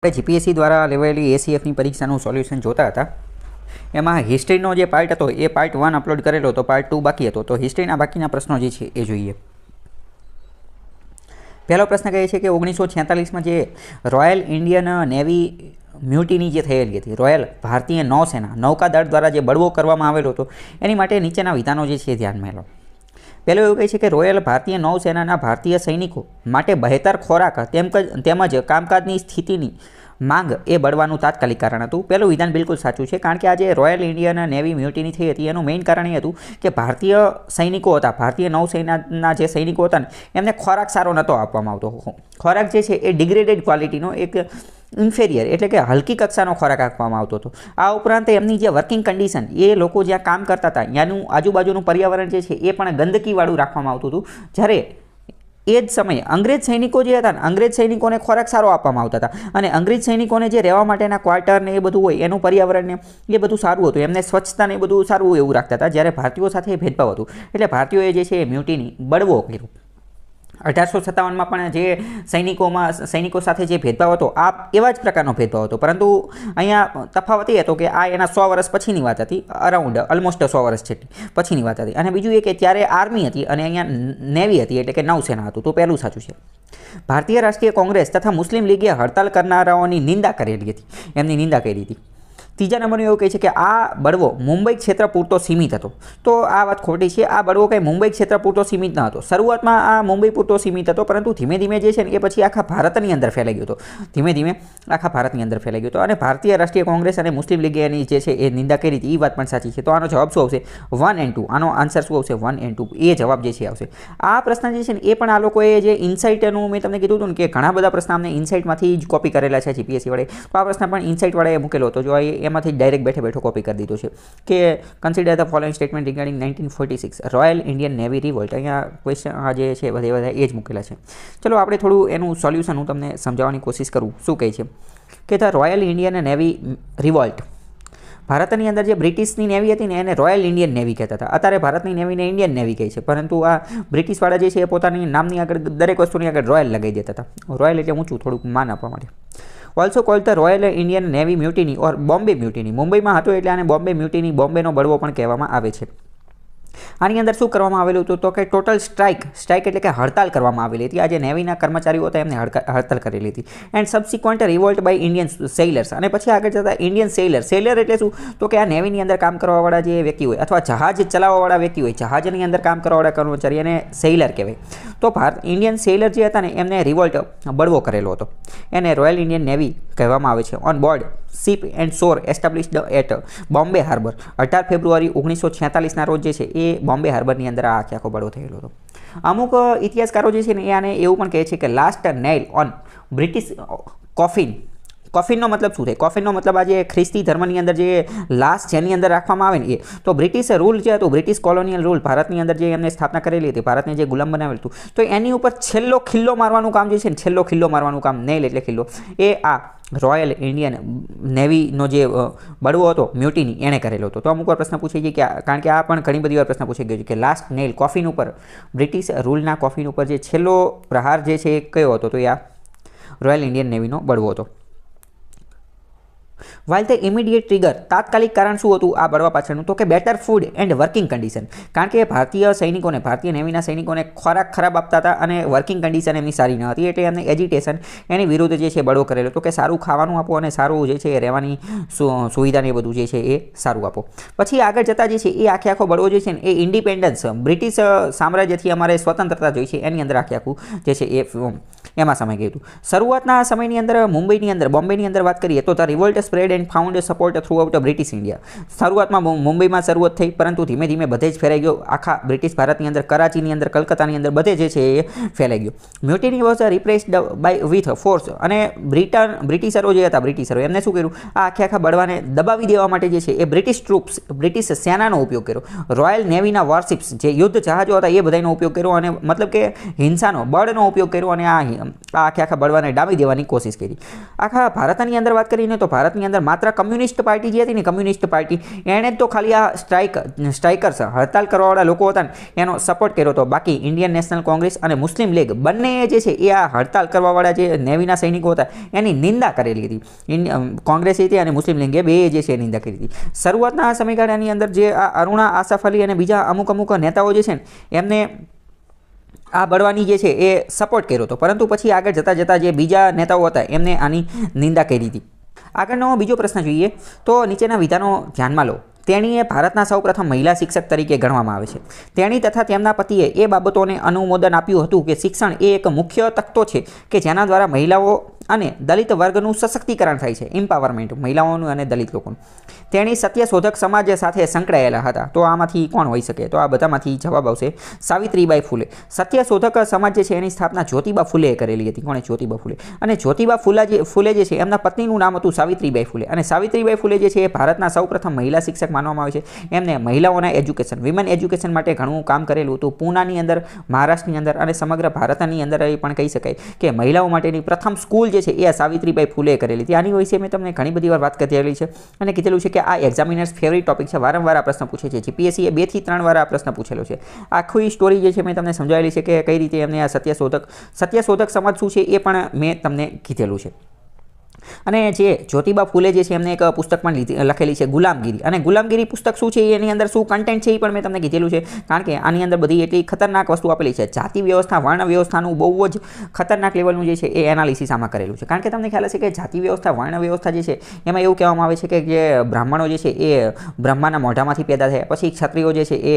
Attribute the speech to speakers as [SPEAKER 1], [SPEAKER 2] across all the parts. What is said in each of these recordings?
[SPEAKER 1] આપણે જીપીએસસી દ્વારા લેવાયેલી એસીએફની પરીક્ષાનું સોલ્યુશન જોતા હતા. એમાં હિસ્ટ્રીનો જે પાર્ટ હતો એ પાર્ટ 1 અપલોડ કરેલો હતો, પાર્ટ 2 બાકી હતો. તો હિસ્ટ્રીના બાકીના પ્રશ્નો જે છે એ જોઈએ. પહેલો પ્રશ્ન કહે છે કે 1946માં જે રોયલ ઇન્ડિયન નેવી મ્યુટિની જે થયેલી હતી, રોયલ ભારતીય નૌસેના નૌકાદળ દ્વારા જે બળવો કરવામાં આવેલો હતો, એની માટે નીચેના વિધાનો જે છે ધ્યાનમાં લો. પહેલું એવું કહે છે કે રોયલ ભારતીય નૌસેનાના ભારતીય સૈનિકો માટે બહેતર ખોરાક તેમજ કામકાજની સ્થિતિની માંગ એ બળવાનું તાત્કાલિક કારણ હતું. પહેલું વિધાન બિલકુલ સાચું છે, કારણ કે આ જે રોયલ ઇન્ડિયન નેવી મ્યુટિની થઈ હતી એનું મેઇન કારણ એ હતું કે ભારતીય સૈનિકો હતા, ભારતીય નૌસેનાના જે સૈનિકો હતા ને એમને ખોરાક સારો નહોતો આપવામાં આવતો. ખોરાક જે છે એ ડિગ્રેડેડ ક્વોલિટીનો, એક ઇન્ફેરિયર એટલે કે હલકી કક્ષાનો ખોરાક આપવામાં આવતો હતો. આ ઉપરાંત એમની જે વર્કિંગ કન્ડિશન, એ લોકો જ્યાં કામ કરતા હતા ત્યાંનું આજુબાજુનું પર્યાવરણ જે છે એ પણ ગંદકીવાળું રાખવામાં આવતું હતું. જ્યારે એ જ સમયે અંગ્રેજ સૈનિકો જે હતા ને, અંગ્રેજ સૈનિકોને ખોરાક સારો આપવામાં આવતા હતા અને અંગ્રેજ સૈનિકોને જે રહેવા માટેના ક્વાર્ટર ને એ બધું હોય, એનું પર્યાવરણ ને એ બધું સારું હતું, એમને સ્વચ્છતા ને એ બધું સારું એવું રાખતા હતા. જ્યારે ભારતીયો સાથે ભેદભાવ હતું, એટલે ભારતીયોએ જે છે એ મ્યુટિની બળવો કર્યો. 1857માં પણ જે સૈનિકો સાથે જે ભેદભાવ હતો, આ એવા જ પ્રકારનો ભેદભાવ હતો. પરંતુ અહીંયા તફાવત એ હતો કે આ એના 100 વર્ષ પછીની વાત હતી, અરાઉન્ડ ઓલમોસ્ટ 100 વર્ષ જેટલી પછીની વાત હતી. અને બીજું એ કે ત્યારે આર્મી હતી અને અહીંયા નેવી હતી, એટલે કે નૌસેના હતું. તો પહેલું સાચું છે. ભારતીય રાષ્ટ્રીય કોંગ્રેસ તથા મુસ્લિમ લીગે હડતાલ કરનારાઓની નિંદા કરેલી હતી, એમની નિંદા કરી હતી. ત્રીજા નંબરનું એવું કહે છે કે આ બળવો મુંબઈ ક્ષેત્ર પૂરતો સીમિત હતો. તો આ વાત ખોટી છે. આ બળવો કંઈ મુંબઈ ક્ષેત્ર પૂરતો સીમિત ન હતો. શરૂઆતમાં આ મુંબઈ પૂરતો સીમિત હતો, પરંતુ ધીમે ધીમે જે છે ને એ પછી આખા ભારતની અંદર ફેલાઈ ગયો હતો. ધીમે ધીમે આખા ભારતની અંદર ફેલાઈ ગયો હતો. અને ભારતીય રાષ્ટ્રીય કોંગ્રેસ અને મુસ્લિમ લીગે એની જે છે એ નિંદા કરી હતી. એ વાત પણ સાચી છે. તો આનો જવાબ શું આવશે? 1 and 2. આનો આન્સર શું આવશે? 1 and 2. એ જવાબ જે છે આવશે. આ પ્રશ્ન જે છે ને એ પણ આ લોકોએ જે ઇન્સાઇટનું મેં તમને કીધું હતું ને કે ઘણા બધા પ્રશ્ન અમને ઇન્સાઇટમાંથી જ કોપી કરેલા છે જીપીએસસી વડે. તો આ પ્રશ્ન પણ ઇન્સાઇટવાળાએ મૂકેલો હતો. જો એમાંથી ડાયરેક્ટ બેઠો કોપી કરી દીધો છે કે consider the following statement regarding 1946 royal Indian navy Revolt. અહીંયા ક્વેશ્ચન આ જે છે બધા એ જ મૂકેલા છે. ચલો આપણે થોડું એનું સોલ્યુશન હું તમને સમજાવવાની કોશિશ કરું. શું કહે છે કે the royal Indian navy Revolt, ભારતની અંદર જે બ્રિટિશની નેવી હતી ને એને રોયલ ઇન્ડિયન નેવી કહેતા હતા. અત્યારે ભારતની નેવીને ઇન્ડિયન નેવી કહે છે, પરંતુ આ બ્રિટિશવાળા જે છે એ પોતાની નામની આગળ દરેક વસ્તુની આગળ રોયલ લગાવી દેતા હતા. રોયલ એટલે ઊંચું થોડુંક માન આપવા માટે. Also cold the royal Indian navy મ્યુટિની ઓર બોમ્બે મ્યુટિની. મુંબઈમાં હતો એટલે આને બોમ્બે મ્યુટિની, બોમ્બેનો બળવો પણ કહેવામાં આવે છે. આની અંદર શું કરવામાં આવેલું હતું? તો કે ટોટલ સ્ટ્રાઇક એટલે કે હડતાલ કરવામાં આવેલી હતી. આ જે નેવીના કર્મચારીઓ હતા એમને હડતાલ કરેલી હતી. And subsequent revolt by Indian sailors. અને પછી આગળ જતા ઇન્ડિયન સેલર એટલે શું? તો કે આ નેવીની અંદર કામ કરવાવાળા જે વ્યક્તિ હોય અથવા જહાજ ચલાવવાવાળા વ્યક્તિ હોય, જહાજની અંદર કામ કરવાવાળા કર્મચારી, એને સેલર કહેવાય. તો ઇન્ડિયન સેલર જે હતા ને એમને રિવોલ્ટ બળવો કરેલો હતો. એને રોયલ ઇન્ડિયન નેવી કહેવામાં આવે છે. On board ship and shore established at Bombay harbour. 18 ફેબ્રુઆરી 1946ના રોજ જે છે એ બોમ્બે હાર્બરની અંદર આ આખો બળવો થયેલો હતો. અમુક ઇતિહાસકારો જે છે ને એ આને એવું પણ કહે છે કે last nail on British coffin. કોફિનનો મતલબ શું થાય? કોફિનનો મતલબ આ જે ખ્રિસ્તી ધર્મની અંદર જે લાશ જેની અંદર રાખવામાં આવે ને એ. તો બ્રિટિશ રૂલ જે હતું, બ્રિટિશ કોલોનિયલ રૂલ, ભારતની અંદર જે એમને સ્થાપના કરેલી હતી, ભારતને જે ગુલામ બનાવેલું હતું, તો એની ઉપર છેલ્લો ખિલ્લો મારવાનું કામ જે છે ને, છેલ્લો ખિલ્લો મારવાનું કામ, નેઇલ એટલે ખિલ્લો, એ આ રોયલ ઇન્ડિયન નેવીનો જે બળવો હતો મ્યુટિની એણે કરેલો હતો. તો અમુક વાર પ્રશ્ન પૂછાઈ જાય કે કારણ કે આ પણ ઘણી બધી વાર પ્રશ્ન પૂછાઈ ગયો છે કે લાસ્ટ નેઇલ કોફિન ઉપર, બ્રિટિશ રૂલના કોફિન ઉપર જે છેલ્લો પ્રહાર જે છે એ કયો હતો? તો એ આ રોયલ ઇન્ડિયન નેવીનો બળવો હતો. વાઇલ ધ ઇમિડિયેટ ટ્રિગર, તાત્કાલિક કારણ શું હતું આ બળવા પાછળનું? તો કે better food and working condition. કારણ કે ભારતીય સૈનિકોને, ભારતીય નેવીના સૈનિકોને ખોરાક ખરાબ આપતા હતા અને વર્કિંગ કન્ડિશન એમની સારી ન હતી, એટલે એમને એજિટેશન, એની વિરુદ્ધ જે છે બળવો કરેલો. તો કે સારું ખાવાનું આપો અને સારું જે છે રહેવાની સુવિધાને એ બધું જે છે એ સારું આપો. પછી આગળ જતાં જે છે એ આખો બળવો જે છે ને એ ઇન્ડિપેન્ડન્સ, બ્રિટિશ સામ્રાજ્યથી અમારે સ્વતંત્રતા જોઈ છે એની અંદર આખું જે છે એ એમાં સમય ગયું હતું. શરૂઆતના સમયની અંદર મુંબઈની અંદર, બોમ્બેની અંદર વાત કરીએ તો the Revolt spread and found support through out British India. શરૂઆતમાં મુંબઈમાં શરૂઆત થઈ, પરંતુ ધીમે ધીમે બધે જ ફેલાઈ ગયો. આખા બ્રિટિશ ભારતની અંદર, કરાચીની અંદર, કલકત્તાની અંદર બધે જે છે એ ફેલાઈ ગયો. Mutiny was repressed by with force. અને બ્રિટિશરો જે હતા, બ્રિટિશરો એમને શું કર્યું? આ આખા બળવાને દબાવી દેવા માટે જે છે એ બ્રિટિશ ટ્રૂપ્સ, બ્રિટિશ સેનાનો ઉપયોગ કર્યો. રોયલ નેવીના વોરશિપ્સ જે યુદ્ધ જહાજો હતા એ બધાનો ઉપયોગ કર્યો. અને મતલબ કે હિંસાનો, બળનો ઉપયોગ કર્યો. અને આ આખા બળવાને ડામી દેવાની કોશિશ કરી. આખા ભારતની અંદર વાત કરીને તો ભારતની અંદર માત્ર કમ્યુનિસ્ટ પાર્ટી જે હતી ને, કમ્યુનિસ્ટ પાર્ટી એણે તો ખાલી આ સ્ટ્રાઇકર્સ હડતાલ કરવાવાળા લોકો હતા ને એનો સપોર્ટ કર્યો હતો. બાકી ઇન્ડિયન નેશનલ કોંગ્રેસ અને મુસ્લિમ લીગ બંને જે છે એ આ હડતાલ કરવાવાળા જે નેવીના સૈનિકો હતા એની નિંદા કરેલી હતી. કોંગ્રેસ હતી અને મુસ્લિમ લીગે બે જે છે નિંદા કરી હતી. શરૂઆતના સમયગાળાની અંદર જે આ અરુણા આસફ અલી અને બીજા અમુક નેતાઓ જે છે ને એમને આ બળવાની જે છે એ સપોર્ટ કર્યો હતો, પરંતુ પછી આગળ જતાં જે બીજા નેતાઓ હતા એમને આની નિંદા કરી હતી. આગળનો બીજો પ્રશ્ન જોઈએ તો નીચેના વિધાનો ધ્યાનમાં લો. તેણીએ ભારતના સૌપ્રથમ મહિલા શિક્ષક તરીકે ગણવામાં આવે છે. તેણી તથા તેમના પતિએ એ બાબતોને અનુમોદન આપ્યું હતું કે શિક્ષણ એ એક મુખ્ય તખતો છે કે જેના દ્વારા મહિલાઓ અને દલિત વર્ગનું સશક્તિકરણ થાય છે, એમ્પાવરમેન્ટ મહિલાઓનું અને દલિત લોકોનું. તેણી સત્યશોધક સમાજ સાથે સંકળાયેલા હતા. તો આમાંથી કોણ હોઈ શકે? તો આ બધામાંથી જવાબ આવશે સાવિત્રીબાઈ ફૂલે. સત્યશોધક સમાજ જે છે એની સ્થાપના જ્યોતિબા ફૂલેએ કરેલી હતી. કોણે? જ્યોતિબા ફૂલે. અને જ્યોતિબા ફૂલે જે છે એમના પત્નીનું નામ હતું સાવિત્રીબાઈ ફૂલે. અને સાવિત્રીબાઈ ફૂલે જે છે એ ભારતના સૌપ્રથમ મહિલા શિક્ષક માનવામાં આવે છે. એમને મહિલાઓના એજ્યુકેશન, વિમેન એજ્યુકેશન માટે ઘણું કામ કરેલું હતું. પૂનાની અંદર, મહારાષ્ટ્રની અંદર અને સમગ્ર ભારતની અંદર એ પણ કહી શકાય કે મહિલાઓ માટેની પ્રથમ સ્કૂલ જે છે એ સાવિત્રીબાઈ ફૂલેએ કરેલી હતી. આની વિશે મેં તમને ઘણી બધી વાર વાત કરેલી છે અને કીધેલું છે કે આ એક્ઝામિનર્સ ફેવરિટ ટોપિક છે. વારંવાર આ પ્રશ્ન પૂછે છે. જીપીએસસી એ 2 થી 3 વાર આ પ્રશ્ન પૂછેલો છે. આખી સ્ટોરી જે છે મેં તમને સમજાવેલી છે કે કઈ રીતે એમને આ સત્યશોધક સમાજ શું છે એ પણ મેં તમને કીધેલું છે. અને જે જ્યોતિબા ફૂલે જે છે એમને એક પુસ્તક પણ લખેલી છે ગુલામગીરી. અને ગુલામગીરી પુસ્તક શું છે એની અંદર શું કન્ટેન્ટ છે એ પણ મેં તમને કીધેલું છે, કારણ કે આની અંદર બધી એટલી ખતરનાક વસ્તુ આપેલી છે. જાતિ વ્યવસ્થા, વર્ણ વ્યવસ્થાનું બહુ જ ખતરનાક લેવલનું જે છે એ એનાલિસિસ આમાં કરેલું છે. કારણ કે તમને ખ્યાલ હશે કે જાતિ વ્યવસ્થા, વર્ણ વ્યવસ્થા જે છે એમાં એવું કહેવામાં આવે છે કે જે બ્રાહ્મણો જે છે એ બ્રહ્માના મોઢામાંથી પેદા થયા, પછી ક્ષત્રિયો જે છે એ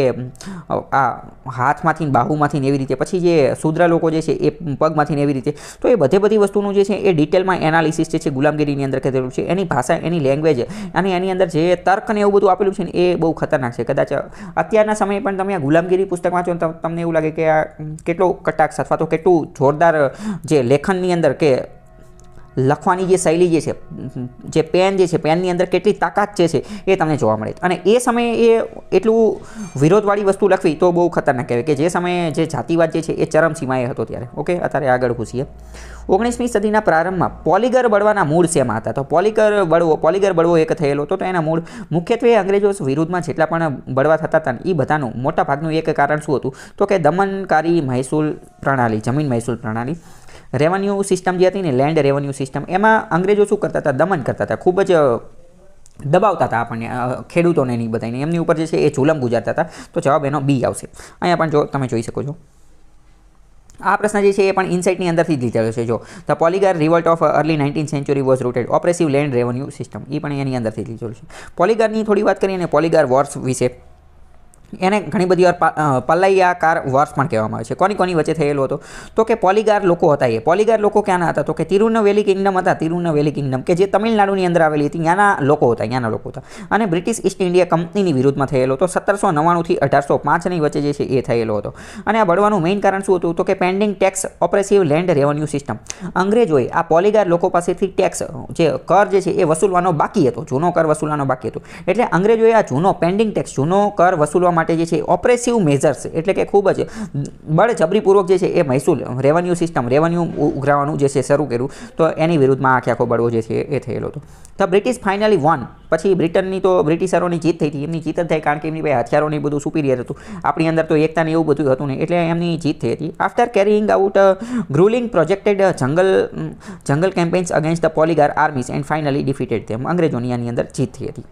[SPEAKER 1] આ હાથમાંથી બાહુમાંથી એવી રીતે, પછી જે શૂદ્ર લોકો જે છે એ પગમાંથી એવી રીતે. તો એ બધી વસ્તુનું જે છે એ ડિટેલમાં એનાલિસિસ જે છે ગુલામગીરીની અંદર કરેલું છે. એની ભાષા, એની લેંગ્વેજ અને એની અંદર જે તર્ક ને એવું બધું આપેલું છે ને એ બહુ ખતરનાક છે. કદાચ અત્યારના સમયે પણ તમે આ ગુલામગીરી પુસ્તક વાંચો તો તમને એવું લાગે કે આ કેટલો કટાક્ષ અથવા તો કેટલું જોરદાર જે લેખનની અંદર કે લખવાની જે શૈલી જે છે, જે પેન જે છે, પેનની અંદર કેટલી તાકાત જે છે એ તમને જોવા મળે. અને એ સમયે એ એટલું વિરોધવાળી વસ્તુ લખવી તો બહુ ખતરનાક કહેવાય કે જે સમયે જે જાતિવાદ જે છે એ ચરમસીમાએ હતો ત્યારે. ઓકે, અત્યારે આગળ ઘૂસીએ. 19મી સદીના પ્રારંભમાં પોલીગર બળવાના મૂળ શેમાં હતા? તો પોલીગર બળવો એક થયેલો હતો. તો એના મૂળ મુખ્યત્વે અંગ્રેજો વિરુદ્ધમાં જેટલા પણ બળવા થતા હતા એ બધાનું મોટા ભાગનું એક કારણ શું હતું? તો કે દમનકારી મહેસૂલ પ્રણાલી, જમીન મહેસૂલ પ્રણાલી, રેવન્યુ સિસ્ટમ જે હતી ને, લેન્ડ રેવન્યુ સિસ્ટમ, એમાં અંગ્રેજો શું કરતા હતા? દમન કરતા હતા, ખૂબ જ દબાવતા હતા આપણને, ખેડૂતોને નહીં બધાને, એમની ઉપર જે છે એ જુલમ ગુજારતા હતા. તો જવાબ એનો બી આવશે. અહીંયા પણ જો તમે જોઈ શકો છો આ પ્રશ્ન જે છે એ પણ ઇનસાઇટની અંદરથી જ લીધેલો છે. જો the Poligar revolt of early 19th century was rooted oppressive land revenue system, એ પણ એની અંદરથી લીધેલું છે. પોલીગરની થોડી વાત કરીએ અને પોલીગર વોર્સ વિશે, એને ઘણી બધી વાર પલ્લૈયાકાર વોર્સ પણ કહેવામાં આવે છે. કોની વચ્ચે થયેલો હતો? તો કે પોલીગાર લોકો હતા. એ પોલીગાર લોકો ક્યાંના હતા? તો કે તિરુનવેલી કિંગડમ હતા. તિરુનવેલી કિંગડમ કે જે તમિલનાડુની અંદર આવેલી હતી, ત્યાંના લોકો હતા. અને બ્રિટિશ ઈસ્ટ ઇન્ડિયા કંપનીની વિરુદ્ધમાં થયેલો હતો. 1799 થી 1805ની વચ્ચે જે છે એ થયેલો હતો. અને આ બળવાનું મેઇન કારણ શું હતું? તો કે pending tax oppressive land revenue system. અંગ્રેજોએ આ પોલીગાર લોકો પાસેથી ટેક્સ, જે કર જે છે એ વસૂલવાનો બાકી હતો, જૂનો કર વસૂલવાનો બાકી હતો. એટલે અંગ્રેજોએ આ જૂનો પેન્ડિંગ ટેક્સ, જૂનો કર વસૂલવા માટે જે છે ઓપ્રેસિવ મેજર્સ, એટલે કે ખૂબ જ બળજબરીપૂર્વક જે છે એ મહેસૂલ રેવન્યુ સિસ્ટમ, રેવન્યુ ઉઘરાવાનું જે છે શરૂ કર્યું. તો એની વિરુદ્ધમાં આખો બળવો જે છે એ થયેલો હતો. The British finally one. પછી બ્રિટનની તો બ્રિટિશરોની જીત થઈ હતી. એમની જીત જ થઈ કારણ કે એમની પાસે હથિયારોને બધું સુપીરિયર હતું. આપણી અંદર તો એકતા ને એવું બધું હતું નહીં, એટલે એમની જીત થઈ હતી. After carrying out gruelling projected jungle campaigns against the Poligar armies and finally defeated them. અંગ્રેજોની આની અંદર જીત થઈ હતી.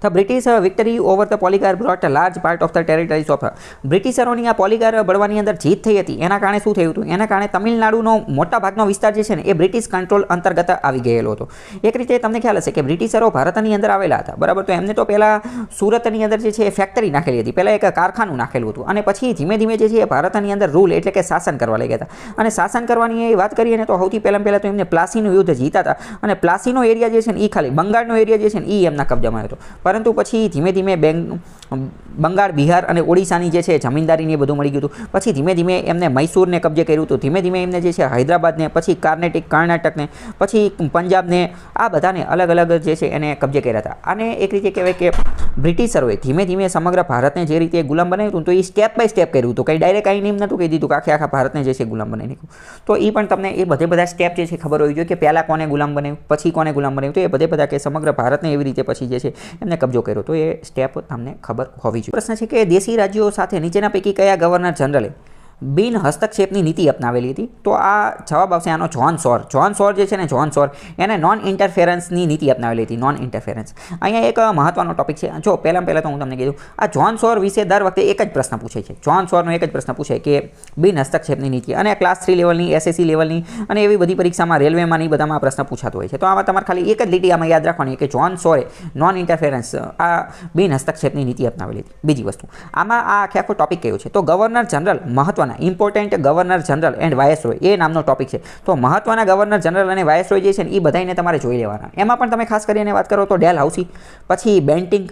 [SPEAKER 1] The British victory over the polygar brought a large part of the territories of બ્રિટિશરોની આ પોલીગાર બળવાની અંદર જીત થઈ હતી. એના કારણે શું થયું હતું? એના કારણે તમિલનાડુનો મોટા ભાગનો વિસ્તાર જે છે ને એ બ્રિટિશ કંટ્રોલ અંતર્ગત આવી ગયેલો હતો. એક રીતે તમને ખ્યાલ હશે કે બ્રિટિશરો ભારતની અંદર આવેલા હતા, બરાબર. તો એમને તો પહેલાં સુરતની અંદર જે છે એ ફેક્ટરી નાખેલી હતી, પહેલાં એક કારખાનું નાખેલું હતું. અને પછી ધીમે ધીમે જે છે એ ભારતની અંદર રૂલ એટલે કે શાસન કરવા લાગ્યા હતા. અને શાસન કરવાની એ વાત કરીએ ને તો સૌથી પહેલાં તો એમને પ્લાસીનું યુદ્ધ જીતા હતા. અને પ્લાસીનો એરિયા જે છે ને એ ખાલી બંગાળનો એરિયા જે છે ને એ એમના કબજામાં હતો. પરંતુ પછી ધીમે ધીમે બંગાળ, બિહાર અને ઓડિશાની જે છે જમીનદારીને બધું મળી ગયું હતું. પછી ધીમે ધીમે એમને મૈસૂરને કબજે કર્યું હતું. ધીમે ધીમે એમને જે છે હૈદરાબાદને, પછી કર્ણાટકને, પછી પંજાબને, આ બધાને અલગ અલગ જે છે એને કબજે કર્યા હતા. આને એક રીતે કહેવાય કે બ્રિટિશરોએ ધીમે ધીમે સમગ્ર ભારતને જે રીતે ગુલામ બનાવ્યું હતું, તો એ સ્ટેપ બાય સ્ટેપ કર્યું હતું. કંઈ ડાયરેક્ટ આવીને એમ નહોતું કહી દીધું કે આખા ભારતને જે છે ગુલામ બનાવી નાખ્યું. તો એ પણ તમને એ બધા સ્ટેપ જે છે ખબર હોવી જોઈએ કે પહેલાં કોને ગુલામ બનાવ્યું, પછી કોને ગુલામ બનાવ્યું. તો એ બધા કે સમગ્ર ભારતને એવી રીતે પછી જે છે એમને કબજો કર્યો. તો એ સ્ટેપ તમને ખબર હોવી જોઈએ. પ્રશ્ન છે કે દેશી રાજ્યો સાથે નીચેના પૈકી કયા ગવર્નર જનરલે બિન હસ્તક્ષેપની નીતિ અપનાવેલી હતી? તો આ જવાબ આવશે આનો જ્હોન સોર. જ્હોન સોર જે છે ને, જ્હોન સોર, એને નોન ઇન્ટરફેરન્સની નીતિ અપનાવેલી હતી. નોન ઇન્ટરફેરન્સ અહીંયા એક મહત્વનો ટોપિક છે. જો પહેલાં તો હું તમને કીધું, આ જ્હોન સોર વિશે દર વખતે એક જ પ્રશ્ન પૂછાય છે. જ્હોન સોરનો એક જ પ્રશ્ન પૂછાય કે બિન હસ્તક્ષેપની નીતિ, અને ક્લાસ 3 લેવલની, SSC લેવલની અને એવી બધી પરીક્ષામાં, રેલવેમાં ની બધામાં આ પ્રશ્ન પૂછાતો હોય છે. તો આમાં તમારે ખાલી એક જ લીટી આમાં યાદ રાખવાની કે જ્હોન સોરે નોન ઇન્ટરફેરન્સ, આ બિન હસ્તક્ષેપની નીતિ અપનાવેલી હતી. બીજી વસ્તુ, આમાં આ આખો ટોપિક કયો છે? તો ગવર્નર જનરલ, મહત્વના ઇમ્પોર્ટન્ટ ગવર્નર જનરલ એન્ડ વાયસરોય, એ નામનો ટોપિક છે. તો મહત્વના ગવર્નર જનરલ અને વાયસરોય જે છે ને, એ બધાને તમારે જોઈ લેવાના. એમાં પણ તમે ખાસ કરીને વાત કરો તો ડેલહાઉસી, પછી બેન્ટિંગ,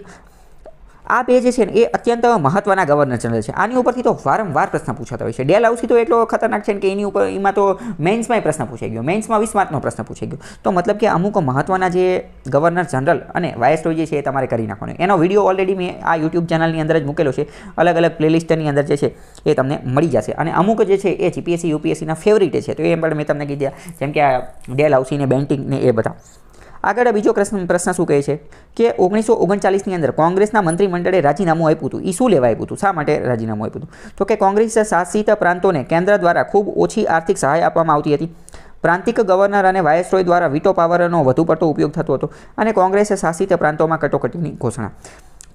[SPEAKER 1] આ બે જે છે ને એ અત્યંત મહત્વના ગવર્નર જનરલ છે. આની ઉપરથી તો વારંવાર પ્રશ્ન પૂછાતા હોય છે. ડેલહાઉસી તો એટલો ખતરનાક છે કે એમાં તો મેન્સમાં પ્રશ્ન પૂછાઈ ગયો, મેન્સમાં 20 માર્કનો પ્રશ્ન પૂછાઈ ગયો. તો મતલબ કે અમુક મહત્વના જે ગવર્નર જનરલ અને વાયસરોય જે છે એ તમારે કરી નાખવાનો. એનો વિડીયો ઓલરેડી મેં આ યુટ્યુબ ચેનલની અંદર જ મૂકેલો છે. અલગ અલગ પ્લેલિસ્ટની અંદર જે છે એ તમને મળી જશે. અને અમુક જે છે એ GPSC UPSCના ફેવરિટ છે. તો એ પણ મેં તમને કીધા, જેમ કે આ ડેલહાઉસી ને, બેન્ટિંગ ને, એ બધા. આગળ બીજો પ્રશ્ન શું કહે છે કે 1939ની અંદર કોંગ્રેસના મંત્રીમંડળે રાજીનામું આપ્યું હતું. એ શું લેવા આપ્યું હતું? શા માટે રાજીનામું આપ્યું હતું? તો કે કોંગ્રેસ શાસિત પ્રાંતોને કેન્દ્ર દ્વારા ખૂબ ઓછી આર્થિક સહાય આપવામાં આવતી હતી. પ્રાંતિક ગવર્નર અને વાયસરોય દ્વારા વીટો પાવરનો વધુ પડતો ઉપયોગ થતો હતો અને કોંગ્રેસે શાસિત પ્રાંતોમાં કટોકટીની ઘોષણા.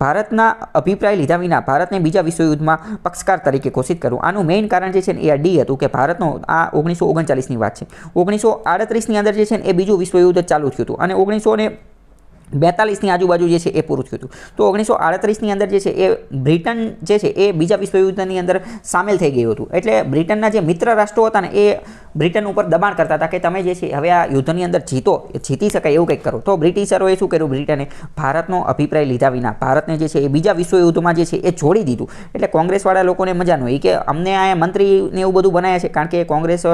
[SPEAKER 1] ભારતના અભિપ્રાય લીધા વિના ભારતને બીજા વિશ્વયુદ્ધમાં પક્ષકાર તરીકે ઘોષિત કરવું. આનું મેઇન કારણ જે છે ને એ ડી હતું કે ભારતનો, આ 1939ની વાત છે, 1938ની અંદર જે છે ને એ બીજું વિશ્વયુદ્ધ ચાલુ થયું હતું અને 1942ની આજુબાજુ જે છે એ પૂરું થયું હતું. તો 1938ની અંદર જે છે એ બ્રિટન જે છે એ બીજા વિશ્વયુદ્ધની અંદર સામેલ થઈ ગયું હતું. એટલે બ્રિટનના જે મિત્ર રાષ્ટ્રો હતા ને એ બ્રિટન ઉપર દબાણ કરતા હતા કે તમે જે છે હવે આ યુદ્ધની અંદર જીતી શકાય એવું કંઈક કરો. તો બ્રિટિશરોએ શું કર્યું? બ્રિટને ભારતનો અભિપ્રાય લીધા વિના ભારતને જે છે એ બીજા વિશ્વયુદ્ધમાં જે છે એ છોડી દીધું. એટલે કોંગ્રેસવાળા લોકોને મજા ન હોય કે અમને આ મંત્રીને એવું બધું બનાવ્યા છે, કારણ કે કોંગ્રેસ,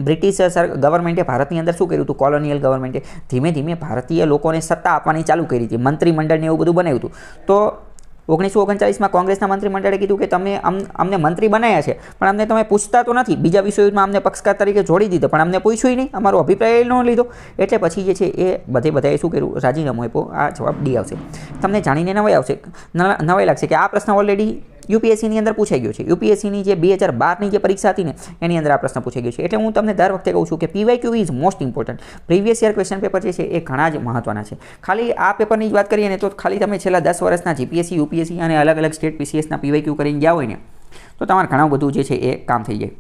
[SPEAKER 1] બ્રિટિશ ગવર્મેન્ટે ભારતની અંદર શું કર્યું હતું? કોલોનિયલ ગવર્મેન્ટે ધીમે ધીમે ભારતીય લોકોને સત્તા આપવાની ચાલુ કરી હતી, મંત્રીમંડળને એવું બધું બનાવ્યું હતું. તો 1939માં કોંગ્રેસના મંત્રીમંડળે કીધું કે તમે અમને મંત્રી બનાવ્યા છે, પણ અમને તમે પૂછતા તો નથી. બીજા વિશ્વયુદ્ધમાં અમને પક્ષકાર તરીકે જોડી દીધો, પણ અમને પૂછ્યું નહીં, અમારો અભિપ્રાય ન લીધો. એટલે પછી જે છે એ બધાએ શું કર્યું? રાજીનામું આપ્યું. આ જવાબ ડી આવશે. તમને જાણીને નવાઈ લાગશે કે આ પ્રશ્ન ઓલરેડી UPSCની અંદર પૂછાઈ ગયો છે. UPSCની જે 2012ની જે પરીક્ષા હતી ને એની અંદર આ પ્રશ્ન પૂછાઈ ગયો છે. એટલે હું તમને દર વખતે કહું છું કે PYQ is most important. Previous year question paper જે છે એ ઘણા જ મહત્વના છે. ખાલી આ પેપરની જ વાત કરીએ ને તો ખાલી તમે છેલ્લા 10 વર્ષના GPSC, UPSC અને અલગ અલગ સ્ટેટ PCSના PYQ કરીને ગયા હોય ને તો તમારે ઘણું બધું જે છે એ કામ થઈ જાય.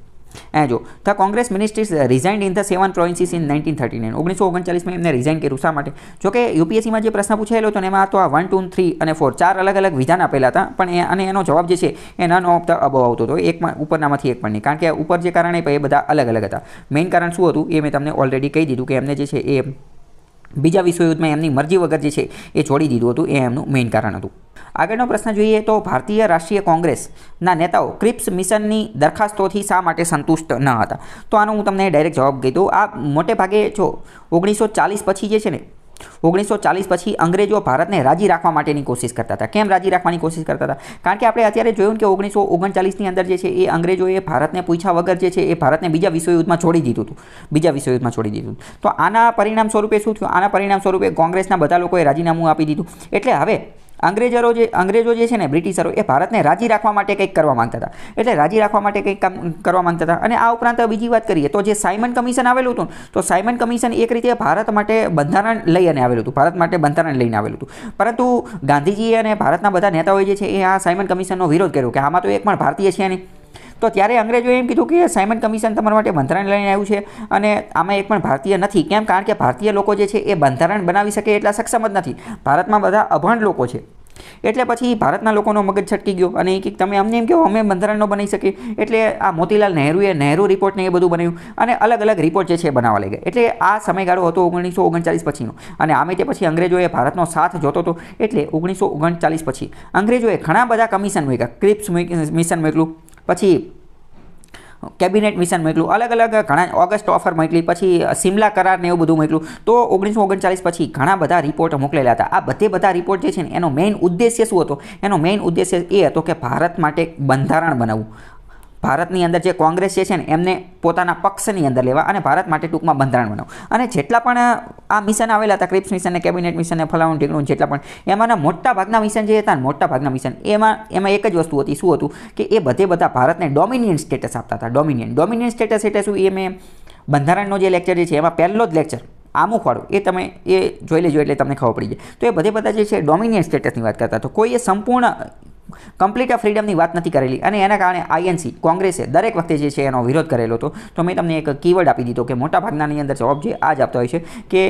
[SPEAKER 1] જો the Congress ministries resigned in the 7 provinces in 1939. 1939માં એમને રિઝાઇન કર્યું. શા માટે? જોકે UPSCમાં જે પ્રશ્ન પૂછાયેલો હતો ને એમાં તો આ 1, 2, 3 અને 4 ચાર અલગ અલગ વિધાન આપેલા હતા, પણ અને એનો જવાબ જે છે એ નન ઓફ ધ અબવ આવતો હતો. એકમાં ઉપરનામાંથી એક પણ નહીં, કારણ કે ઉપર જે કારણ એ બધા અલગ અલગ હતા. મેઇન કારણ શું હતું એ મેં તમને ઓલરેડી કહી દીધું કે એમને જે છે એ બીજા વિશ્વયુદ્ધમાં એમની મરજી વગર જે છે એ છોડી દીધું હતું. એ એમનું મેઇન કારણ હતું. આગળનો પ્રશ્ન જોઈએ તો ભારતીય રાષ્ટ્રીય કોંગ્રેસના નેતાઓ ક્રિપ્સ મિશનની દરખાસ્તોથી શા માટે સંતુષ્ટ ન હતા? તો આનો હું તમને ડાયરેક્ટ જવાબ કહી દઉં. આ મોટે ભાગે જો 1940 પછી જે છે ને 1940 પછી અંગ્રેજો ભારતને રાજી રાખવા માટેની કોશિશ કરતા હતા. કેમ રાજી રાખવાની કોશિશ કરતા હતા? કારણ કે આપણે અત્યારે જોયું કે 1939ની અંદર જે છે એ અંગ્રેજોએ ભારતને પૂછ્યા વગર જે છે એ ભારતને બીજા વિશ્વયુદ્ધમાં છોડી દીધું હતું. તો આના પરિણામ સ્વરૂપે શું થયું? આના પરિણામ સ્વરૂપે કોંગ્રેસના બધા લોકોએ રાજીનામું આપી દીધું. એટલે હવે અંગ્રેજો જે છે ને, બ્રિટિશરો, એ ભારતને રાજી રાખવા માટે કંઈક કરવા માંગતા હતા. એટલે રાજી રાખવા માટે કંઈક કામ કરવા માંગતા હતા. અને આ ઉપરાંત બીજી વાત કરીએ તો જે સાયમન કમિશન આવેલું હતું, તો સાયમન કમિશન એક રીતે ભારત માટે બંધારણ લઈને આવેલું હતું. પરંતુ ગાંધીજી અને ભારતના બધા નેતાઓએ જે છે એ આ સાયમન કમિશનનો વિરોધ કર્યો કે આમાં તો એક પણ ભારતીય છે નહીં. તો ત્યારે અંગ્રેજોએ એમ કીધું કે સાયમન કમિશન તમારા માટે બંધારણ લઈને આવ્યું છે અને આમાં એક પણ ભારતીય નથી. કેમ? કારણ કે ભારતીય લોકો જે છે એ બંધારણ બનાવી શકે એટલા સક્ષમ જ નથી. ભારતમાં બધા અભણ લોકો છે. એટલે પછી ભારતના લોકોનો મગજ છટકી ગયો અને એ કે તમે અમને એમ કહો અમે બંધારણ ન બનાવી શકીએ. એટલે આ મોતીલાલ નહેરુએ નહેરુ રિપોર્ટને એ બધું બનાવ્યું અને અલગ અલગ રિપોર્ટ જે છે બનાવવા લાગ્યા. એટલે આ સમયગાળો હતો 1939 પછીનો અને આમે તે પછી અંગ્રેજોએ ભારતનો સાથ જોતો હતો. એટલે 1939 પછી અંગ્રેજોએ ઘણા બધા કમિશન મૂક્યા. ક્રિપ્સ મિશન મોકલ્યું, પછી કેબિનેટ મિશન મોકલ્યું, અલગ અલગ ઘણા ઓગસ્ટ ઓફર મોકલી, પછી સિમલા કરાર ને એવું બધું મોકલ્યું. તો 1939 પછી ઘણા બધા રિપોર્ટ મોકલેલા હતા. આ બધા રિપોર્ટ જે છે ને એનો મેઇન ઉદ્દેશ્ય શું હતો? એનો મેઇન ઉદ્દેશ્ય એ હતો કે ભારત માટે બંધારણ બનાવવું, ભારતની અંદર જે કોંગ્રેસ છે ને એમને પોતાના પક્ષની અંદર લેવા અને ભારત માટે ટૂંકમાં બંધારણ બનાવવું. અને જેટલા પણ આ મિશન આવેલા હતા, ક્રિપ્સ મિશન ને કેબિનેટ મિશન ને ફલાણું ઢીકણું, જેટલા પણ એમાંના મોટા ભાગના મિશન જે હતા ને, મોટા ભાગના મિશન એમાં એક જ વસ્તુ હતી. શું હતું? કે એ બધા ભારતને ડોમિનિયન સ્ટેટસ આપતા હતા. ડોમિનિયન સ્ટેટસ એટલે શું? એ મેં બંધારણનો જે લેક્ચર જે છે એમાં પહેલો જ લેક્ચર આમુખવાળું એ તમે એ જોઈ લેજો એટલે તમને ખબર પડી જાય. તો એ બધા જે છે ડોમિનિયન સ્ટેટસની વાત કરતા. તો કોઈએ સંપૂર્ણ કમ્પ્લીટ ફ્રીડમની વાત નથી કરેલી અને એના કારણે આઈએનસી કોંગ્રેસે દરેક વખતે જે છે એનો વિરોધ કરેલો હતો. તો મેં તમને એક કીવર્ડ આપી દીધો કે મોટા ભાગનાની અંદર જવાબ જે આ જ આપતા હોય છે કે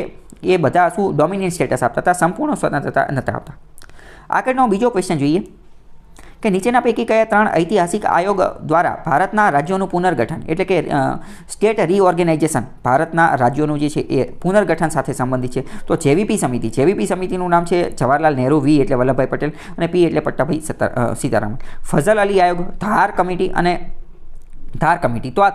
[SPEAKER 1] એ બધા શું ડોમિનિયન સ્ટેટસ આપતા હતા, સંપૂર્ણ સ્વતંત્રતા નહોતા આપતા. આગળનો બીજો ક્વેશ્ચન જોઈએ કે નીચેના પૈકી કયા 3 ઐતિહાસિક આયોગ દ્વારા ભારતના રાજ્યોનું પુનર્ગઠન એટલે કે સ્ટેટ રીઓર્ગેનાઇઝેશન ભારતના રાજ્યોનું જે છે એ પુનર્ગઠન સાથે સંબંધિત છે? તો જેવીપી સમિતિનું નામ છે જવાહરલાલ નહેરુ, વી એટલે વલ્લભભાઈ પટેલ અને પી એટલે પટ્ટાભાઈ સીતારામન. ફઝલ અલી આયોગ, ધાર કમિટી અને ધાર કમિટી. તો આ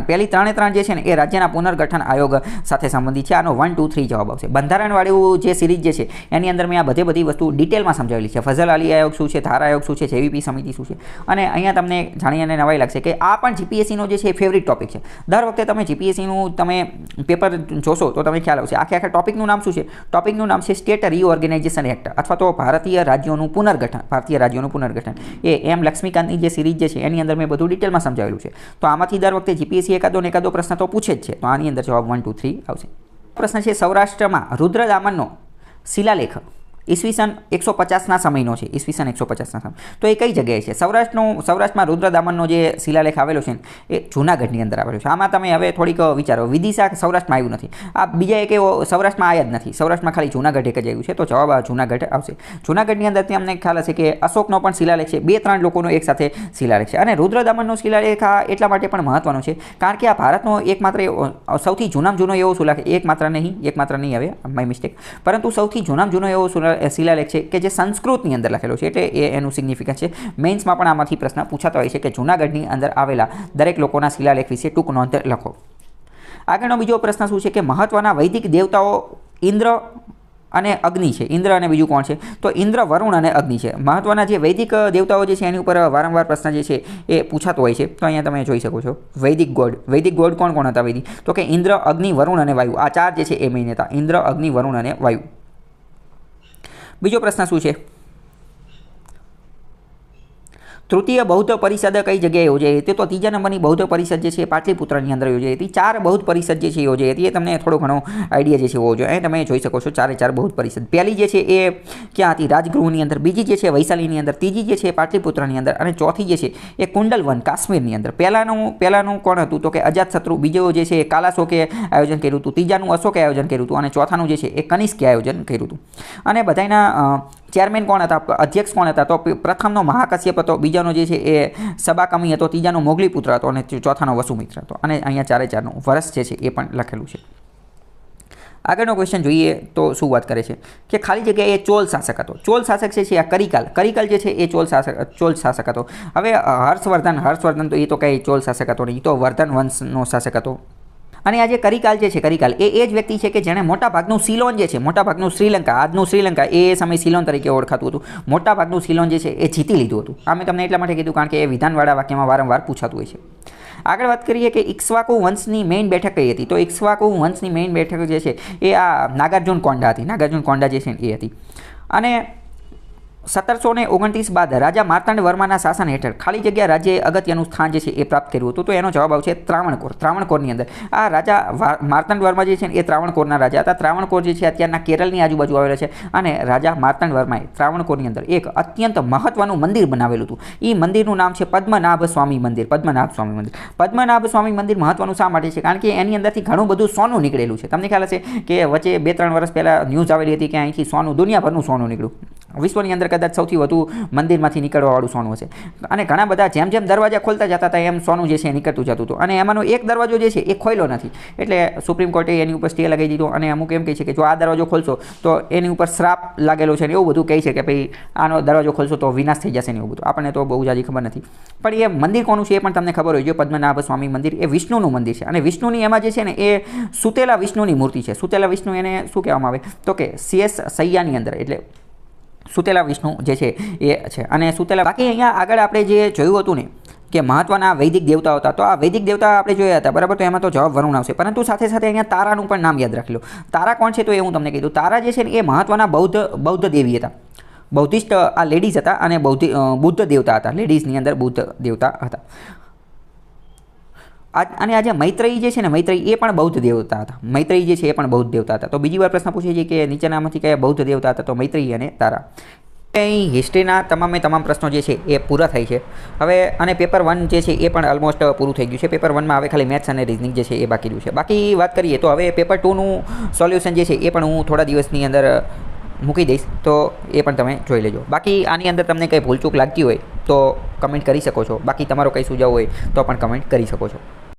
[SPEAKER 1] પહેલી ત્રણે જે છે ને એ રાજ્યના પુનર્ગઠન આયોગ સાથે સંબંધિત છે. આનો 1, 2, 3 જવાબ આવશે. બંધારણવાળું જે સિરીઝ જે છે એની અંદર મેં આ બધી વસ્તુ ડિટેલમાં સમજાવેલી છે. ફઝલ અલી આયોગ શું છે, ધાર આયોગ શું છે, જેવીપી સમિતિ શું છે. અને અહીંયા તમને જાણીને નવાઈ લાગશે કે આ પણ જીપીએસસીનો જે છે એ ફેવરિટ ટોપિક છે. દર વખતે તમે જીપીએસસીનું તમે પેપર જોશો તો તમે ખ્યાલ આવશે. આખા ટોપિકનું નામ શું છે? ટોપિકનું નામ છે સ્ટેટ રીઓર્ગેનાઇઝેશન એક્ટ અથવા તો ભારતીય રાજ્યોનું પુનર્ગઠન. એ એમ લક્ષ્મીકાંતની જે સિરીઝ જે છે એની અંદર મેં બધું ડિટેલમાં સમજાવેલું છે. તો આમાંથી દર વખતે જીપીએસસી એકાદો પ્રશ્ન તો પૂછે જ છે. તો આની અંદર જવાબ 1, 2, 3 આવશે. પ્રશ્ન છે સૌરાષ્ટ્રમાં રુદ્રદામનનો શિલાલેખ ઈસવીસન 150ના સમયનો છે. ઈસવીસન 150ના સમય. તો એ કઈ જગ્યાએ છે? સૌરાષ્ટ્રમાં રુદ્રદામનનો જે શિલાલેખ આવેલો છે એ જૂનાગઢની અંદર આવેલો છે. આમાં તમે હવે થોડીક વિચારો. વિદિશા સૌરાષ્ટ્રમાં આવ્યું નથી. આ બીજા એક એવો સૌરાષ્ટ્રમાં આવ્યા જ નથી. સૌરાષ્ટ્રમાં ખાલી જૂનાગઢ એક જ આવ્યું છે. તો જવાબ આ જૂનાગઢ આવશે. જૂનાગઢની અંદર તમને ખ્યાલ હશે કે અશોકનો પણ શિલાલેખ છે. 2-3 લોકોનો એક સાથે શિલાલેખ છે. અને રુદ્રદામનનો શિલાલેખ આ એટલા માટે પણ મહત્વનો છે કારણ કે આ ભારતનો એકમાત્ર સૌથી જૂનો એવો શિલાલેખ, એકમાત્ર નહીં હવે માય મિસ્ટેક, પરંતુ સૌથી જૂનો એવો શિલાલેખ છે કે જે સંસ્કૃતની અંદર લખેલો છે. એટલે એ એનું સિગ્નિફિકન્સ છે. મેઇન્સમાં પણ આમાંથી પ્રશ્ન પૂછાતા હોય છે કે જૂનાગઢની અંદર આવેલા દરેક લોકોના શિલાલેખ વિશે ટૂંક નોંધ લખો. આગળનો બીજો પ્રશ્ન શું છે કે મહત્વના વૈદિક દેવતાઓ ઇન્દ્ર અને અગ્નિ છે. ઇન્દ્ર અને બીજું કોણ છે? તો ઇન્દ્ર, વરુણ અને અગ્નિ છે. મહત્વના જે વૈદિક દેવતાઓ જે છે એની ઉપર વારંવાર પ્રશ્ન જે છે એ પૂછાતો હોય છે. તો અહીંયા તમે જોઈ શકો છો વૈદિક ગોડ કોણ હતા વૈદિક? તો કે ઇન્દ્ર, અગ્નિ, વરુણ અને વાયુ. આ 4 જે છે એ મેઇન હતા. ઇન્દ્ર, અગ્નિ, વરુણ અને વાયુ. બીજો પ્રશ્ન શું છે? તૃતીય બૌદ્ધ પરિષદ કઈ જગ્યાએ યોજાઈ હતી? તો ત્રીજા નંબરની બૌદ્ધ પરિષદ જે છે એ પાટલીપુત્રની અંદર યોજાઈ હતી. 4 બૌદ્ધ પરિષદ જે છે એ યોજાઈ હતી. એ તમને થોડો ઘણો આઈડિયા જે છે હોવો જોઈએ. તમે જોઈ શકો છો 4 બૌદ્ધ પરિષદ. પહેલી જે છે એ ક્યાં હતી? રાજગૃહની અંદર. બીજી જે છે વૈશાલીની અંદર. ત્રીજી જે છે પાટલીપુત્રની અંદર. અને ચોથી જે છે એ કુંડલવન કાશ્મીરની અંદર. પહેલાનું કોણ હતું? તો કે અજાતશત્રુ. બીજો જે છે એ કાલાશોકે આયોજન કર્યું હતું. ત્રીજાનું અશોકે આયોજન કર્યું હતું. અને ચોથાનું જે છે એ કનિષ્કે આયોજન કર્યું હતું. અને બધાના ચેરમેન કોણ હતા? અધ્યક્ષ કોણ હતા? તો પ્રથમનો મહાકશ્યપ હતો, બીજાનો જે છે એ સબાકમી હતો, ત્રીજાનો મોગલીપુત્ર હતો અને ચોથાનો વસુમિત્ર હતો. અને અહીંયા 4-4નું વર્ષ જે છે એ પણ લખેલું છે. આગળનો ક્વેશ્ચન જોઈએ તો શું વાત કરે છે કે ખાલી જગ્યાએ એ ચોલ શાસક હતો. ચોલ શાસક છે આ કરિકાલ જે છે એ ચોલ શાસક હતો. હવે હર્ષવર્ધન તો એ તો કંઈ ચોલ શાસક હતો નહીં, એ તો વર્ધન વંશનો શાસક હતો. અને આ જે કરિકાલ છે એ જ વ્યક્તિ છે કે જેણે મોટાભાગનું સિલોન જે છે, મોટાભાગનું શ્રીલંકા, આજનું શ્રીલંકા એ સમય સિલોન તરીકે ઓળખાતું હતું, મોટાભાગનું સિલોન જે છે એ જીતી લીધું હતું. આ મેં તમને એટલા માટે કીધું કારણ કે એ વિધાનવાળા વાક્યમાં વારંવાર પૂછાતું હોય છે. આગળ વાત કરીએ કે ઇક્ષ્વાકુ વંશની મેઇન બેઠક કઈ હતી? તો ઇક્ષ્વાકુ વંશની મેઇન બેઠક જે છે એ આ નાગાર્જુન કોંડા હતી. નાગાર્જુન કોંડા જે છે એ હતી. અને 1729 બાદ રાજા માર્તાંડ વર્માના શાસન હેઠળ ખાલી જગ્યા રાજ્યએ અગત્યનું સ્થાન જે છે એ પ્રાપ્ત કર્યું હતું. તો એનો જવાબ આવશે ત્રાવણકોરની અંદર. આ રાજા માર્તાંડ વર્મા જે છે એ ત્રાવણકોરના રાજા હતા. ત્રાવણકોર જે છે અત્યારના કેરળની આજુબાજુ આવેલા છે. અને રાજા માર્તાંડ વર્માએ ત્રાવણકોરની અંદર એક અત્યંત મહત્વનું મંદિર બનાવેલું હતું. એ મંદિરનું નામ છે પદ્મનાભ સ્વામી મંદિર. પદ્મનાભ સ્વામી મંદિર મહત્વનું શા માટે છે? કારણ કે એની અંદરથી ઘણું બધું સોનું નીકળેલું છે. તમને ખ્યાલ હશે કે વચ્ચે 2-3 વર્ષ પહેલાં ન્યૂઝ આવેલી હતી કે અહીંથી સોનું, દુનિયાભરનું સોનું નીકળ્યું. વિશ્વની અંદર કદાચ સૌથી વધુ મંદિરમાંથી નીકળવાવાળું સોનું હશે. અને ઘણા બધા જેમ જેમ દરવાજા ખોલતા જતા હતા એમ સોનું જે છે એ નીકળતું જતું હતું. અને એમાંનો એક દરવાજો જે છે એ ખોલ્યો નથી, એટલે સુપ્રીમ કોર્ટે એની ઉપર સ્ટે લગાવી દીધો. અને અમુક એમ કહે છે કે જો આ દરવાજો ખોલશો તો એની ઉપર શ્રાપ લાગેલો છે ને એવું બધું કહે છે કે ભાઈ આનો દરવાજો ખોલશો તો વિનાશ થઈ જશે ને એવું બધું. આપણને તો બહુ જાજી ખબર નથી, પણ એ મંદિર કોનું છે એ પણ તમને ખબર હોય. જો પદ્મનાભ સ્વામી મંદિર એ વિષ્ણુનું મંદિર છે, અને વિષ્ણુની એમાં જે છે ને એ સુતેલા વિષ્ણુની મૂર્તિ છે. સુતેલા વિષ્ણુ એને શું કહેવામાં આવે તો કે CS સૈયાની અંદર, એટલે સુતેલા વિષ્ણુ જે છે એ છે. અને સુતેલા બાકી અહીંયા આગળ આપણે જે જોયું હતું ને કે મહત્વના વૈદિક દેવતાઓ હતા, તો આ વૈદિક દેવતા આપણે જોયા હતા બરાબર. તો એમાં તો જવાબ વરુણ આવશે, પરંતુ સાથે સાથે અહીંયા તારાનું પણ નામ યાદ રાખી લો. તારા કોણ છે તો એ હું તમને કીધું. તારા જે છે ને એ મહત્વના બૌદ્ધ દેવી હતા, બૌદ્ધિસ્ટ આ લેડીઝ હતા અને બુદ્ધ દેવતા હતા. લેડીઝની અંદર બુદ્ધ દેવતા હતા. અને આજે મૈત્રેયી જે છે ને મૈત્રેયી એ પણ બૌદ્ધ દેવતા હતા. મૈત્રેયી જે છે એ પણ બૌદ્ધ દેવતા હતા. તો બીજી વાર પ્રશ્ન પૂછે છે કે નીચેનામાંથી કયા બૌદ્ધ દેવતા હતા, તો મૈત્રેયી અને તારા. અહીં હિસ્ટ્રીના તમામ પ્રશ્નો જે છે એ પૂરા થાય છે હવે. અને પેપર 1 જે છે એ પણ ઓલમોસ્ટ પૂરું થઈ ગયું છે. પેપર 1માં હવે ખાલી મેથ્સ અને રિઝનિંગ જે છે એ બાકી રહ્યું છે. બાકી વાત કરીએ તો હવે પેપર 2નું સોલ્યુશન જે છે એ પણ હું થોડા દિવસની અંદર મૂકી દઈશ, તો એ પણ તમે જોઈ લેજો. બાકી આની અંદર તમને કંઈ ભૂલચૂક લાગતી હોય તો કમેન્ટ કરી શકો છો. બાકી તમારો કંઈ સુઝાવ હોય તો પણ કમેન્ટ કરી શકો છો.